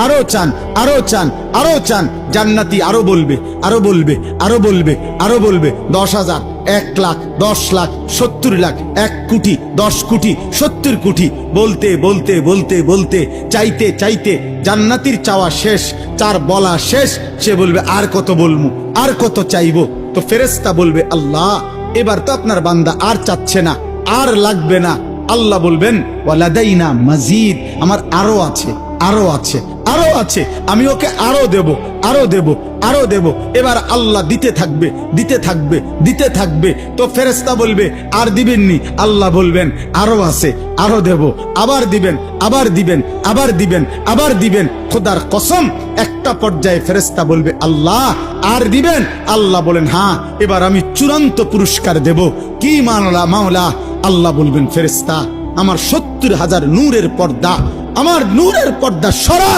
আরো চান, আরো চান, আরো চান। জান্নাতি আরো বলবে, আরো বলবে, আরো বলবে, আরো বলবে। 10,000, 1 লাখ, 10 লাখ, 70 লাখ, 1 কোটি, 10 কোটি, 70 কোটি, বলতে বলতে বলতে বলতে, চাইতে চাইতে জান্নাতির চাওয়া শেষ, চার বলা শেষ। সে বলবে আর কত বলবো, আর কত চাইবো? তো ফেরেশতা বলবে আল্লাহ, এবার তো আপনার বান্দা আর চাচ্ছে না, আর লাগবে না। আল্লাহ বলবেন ওয়ালাদাইনা মাজিদ, আমার আরো আছে, আরো আছে, আরো আছে, আমি ওকে আরো দেব, আরো দেব, আরো দেব। এবার আল্লাহ দিতে থাকবে, দিতে থাকবে, দিতে থাকবে। তো ফেরেশতা বলবে আর দিবেননি? আল্লাহ বলবেন আরো আছে, আরো দেব, আবার দিবেন, আবার দিবেন, আবার দিবেন, আবার দিবেন। খোদার কসম, একটা পর্যায়ে ফেরেশতা বলবে আল্লাহ আর দিবেন? আল্লাহ বলেন হ্যাঁ, এবার আমি চূড়ান্ত পুরস্কার দেব। কি মাওলা? মাওলা আল্লাহ বলবেন ফেরেশতা, আমার 70,000 নূরের পর্দা, আমার নূরের পর্দা সরা,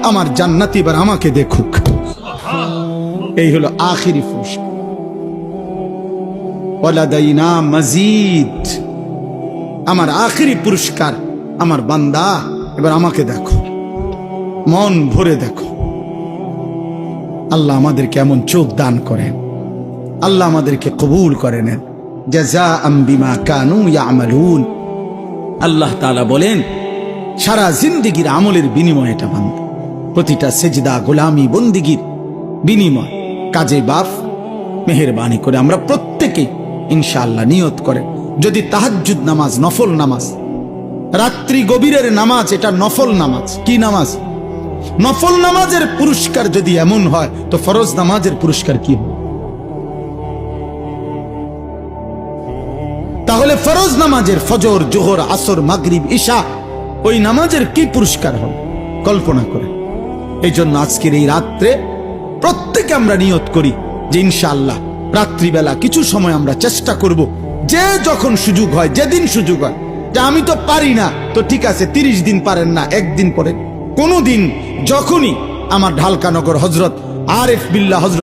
আমার জান্নাতি এবার আমাকে দেখুক। এই হলো আখিরি পুরস্কার। ওয়ালাদাইনা মাজিদ, আমার আখিরি পুরস্কার, আমার বান্দা এবার আমাকে দেখো, মন ভরে দেখো। আল্লাহ আমাদেরকে এমন চোখ দান করেন, আল্লাহ আমাদেরকে কবুল করে নেন। জাযাআম বিমা কানু ইয়ামালুন। আল্লাহ তাআলা বলেন সারা জিন্দেগির আমলের বিনিময় এটা বান্দা, প্রতিটা সেজদা, গোলামি, বন্দিগির বিনিময়। কাজে বাপ মেহেরবানি করে আমরা প্রত্যেকে ইনশাআল্লাহ নিয়ত করে, যদি তাহাজ্জুদ নামাজ, নফল নামাজ, রাত্রি গভীরের নামাজ, এটা নফল নামাজ। কি নামাজ? নফল নামাজের পুরস্কার যদি এমন হয়, তো ফরজ নামাজের পুরস্কার কি হবে? তাহলে ফরজ নামাজের, ফজর, জোহর, আসর, মাগরিব, ইশা, ওই নামাজের কি পুরস্কার হবে কল্পনা করে। এই জন্য আজকের এই রাত্রে প্রত্যেকে আমরা নিয়ত করি যে ইনশাআল্লাহ রাত্রিবেলা কিছু সময় আমরা চেষ্টা করব, যে যখন সুযোগ হয়, যেদিন সুযোগ হয়, যে আমি তো পারি না, তো ঠিক আছে 30 দিন পারেন না, একদিন পরে, কোনো দিন যখনই আমার ঢালকানগর হজরত আরেফ বিল্লাহ হজরত